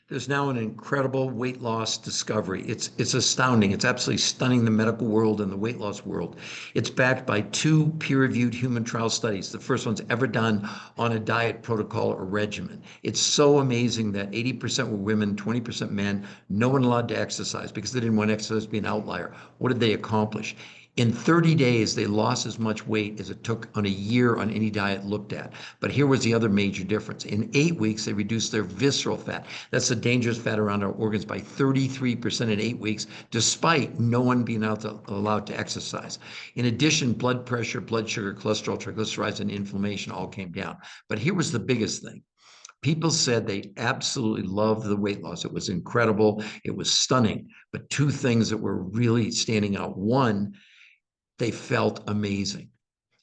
There's now an incredible weight loss discovery. It's astounding. It's absolutely stunning the medical world and the weight loss world. It's backed by two peer-reviewed human trial studies. The first one's ever done on a diet protocol or regimen. It's so amazing that 80% were women, 20% men, no one allowed to exercise because they didn't want exercise to be an outlier. What did they accomplish? In 30 days, they lost as much weight as it took on a year on any diet looked at. But here was the other major difference. In 8 weeks, they reduced their visceral fat. That's the dangerous fat around our organs by 33% in 8 weeks, despite no one being allowed to exercise. In addition, blood pressure, blood sugar, cholesterol, triglycerides, and inflammation all came down. But here was the biggest thing. People said they absolutely loved the weight loss. It was incredible. It was stunning. But two things that were really standing out. One, they felt amazing.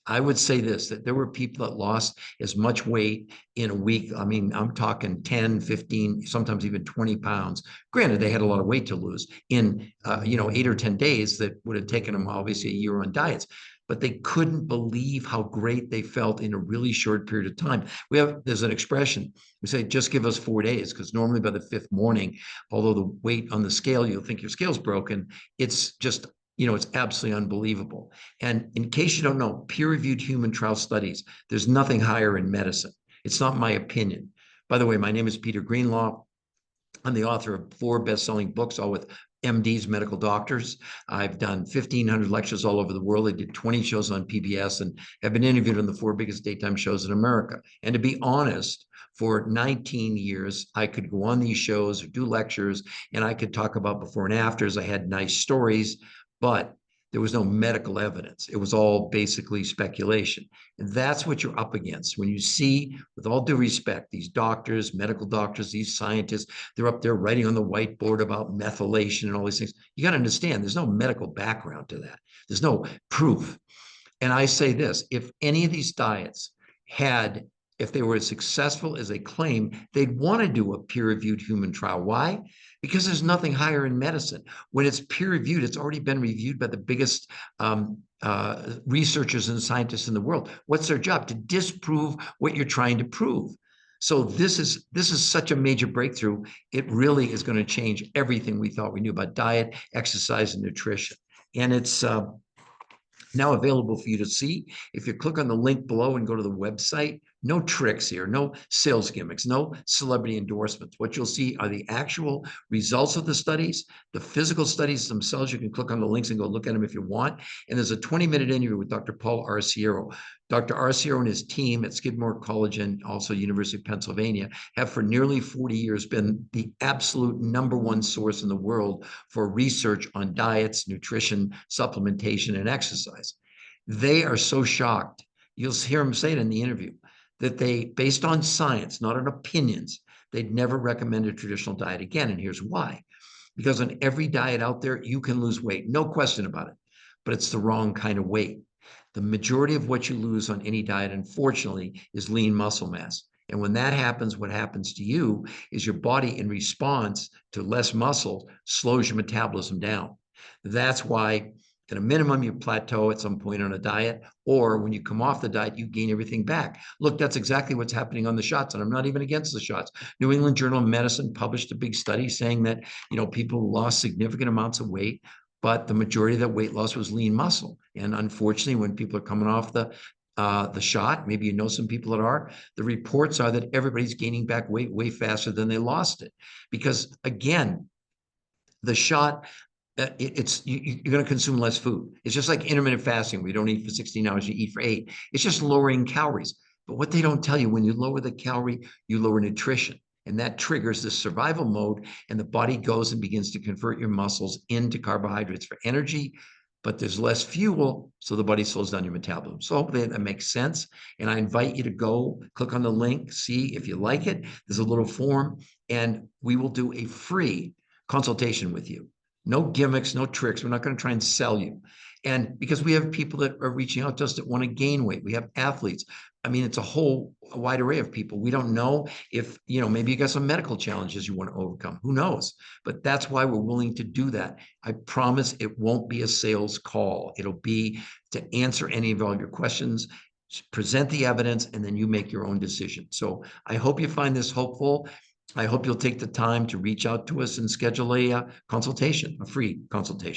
I would say this, that there were people that lost as much weight in a week. I mean, I'm talking 10, 15, sometimes even 20 pounds. Granted, they had a lot of weight to lose in, 8 or 10 days that would have taken them obviously a year on diets. But they couldn't believe how great they felt in a really short period of time. There's an expression, we say, just give us 4 days, because normally by the fifth morning, although the weight on the scale, you'll think your scale's broken, it's just it's absolutely unbelievable. And in case you don't know, peer-reviewed human trial studies, there's nothing higher in medicine. It's not my opinion. By the way, my name is Peter Greenlaw. I'm the author of 4 best-selling books, all with MDs, medical doctors. I've done 1,500 lectures all over the world. I did 20 shows on PBS and have been interviewed on the 4 biggest daytime shows in America. And to be honest, for 19 years, I could go on these shows or do lectures, and I could talk about before and afters. I had nice stories, but there was no medical evidence. It was all basically speculation. And that's what you're up against. When you see, with all due respect, these doctors, medical doctors, these scientists, they're up there writing on the whiteboard about methylation and all these things. You got to understand, there's no medical background to that. There's no proof. And I say this, if any of these diets if they were as successful as they claim, they'd want to do a peer-reviewed human trial. Why? Because there's nothing higher in medicine. When it's peer-reviewed, it's already been reviewed by the biggest researchers and scientists in the world. What's their job? To disprove what you're trying to prove. So this is such a major breakthrough. It really is going to change everything we thought we knew about diet, exercise, and nutrition. And it's now available for you to see. If you click on the link below and go to the website, no tricks here, no sales gimmicks, no celebrity endorsements. What you'll see are the actual results of the studies, the physical studies themselves. You can click on the links and go look at them if you want. And there's a 20-minute interview with Dr. Paul Arciero. Dr. Arciero and his team at Skidmore College and also University of Pennsylvania have for nearly 40 years been the absolute #1 source in the world for research on diets, nutrition, supplementation, and exercise. They are so shocked. You'll hear them say it in the interview, that they, based on science, not on opinions, they'd never recommend a traditional diet again. And here's why. Because on every diet out there, you can lose weight, no question about it, but it's the wrong kind of weight. The majority of what you lose on any diet, unfortunately, is lean muscle mass. And when that happens, what happens to you is your body, in response to less muscle, slows your metabolism down. That's why at a minimum, you plateau at some point on a diet, or when you come off the diet, you gain everything back. Look, that's exactly what's happening on the shots, and I'm not even against the shots. New England Journal of Medicine published a big study saying that, people lost significant amounts of weight, but the majority of that weight loss was lean muscle. And unfortunately, when people are coming off the shot, maybe you know some people that are, the reports are that everybody's gaining back weight way faster than they lost it. Because again, the shot, you're going to consume less food. It's just like intermittent fasting, where you don't eat for 16 hours, you eat for 8. It's just lowering calories. But what they don't tell you, when you lower the calorie, you lower nutrition. And that triggers the survival mode, and the body goes and begins to convert your muscles into carbohydrates for energy. But there's less fuel, so the body slows down your metabolism. So hopefully that makes sense. And I invite you to go click on the link, see if you like it. There's a little form, and we will do a free consultation with you. No gimmicks, no tricks. We're not going to try and sell you. And because we have people that are reaching out to us that want to gain weight. We have athletes. I mean, it's a wide array of people. We don't know if, maybe you got some medical challenges you want to overcome. Who knows? But that's why we're willing to do that. I promise it won't be a sales call. It'll be to answer any of all your questions, present the evidence, and then you make your own decision. So I hope you find this helpful. I hope you'll take the time to reach out to us and schedule a consultation, a free consultation.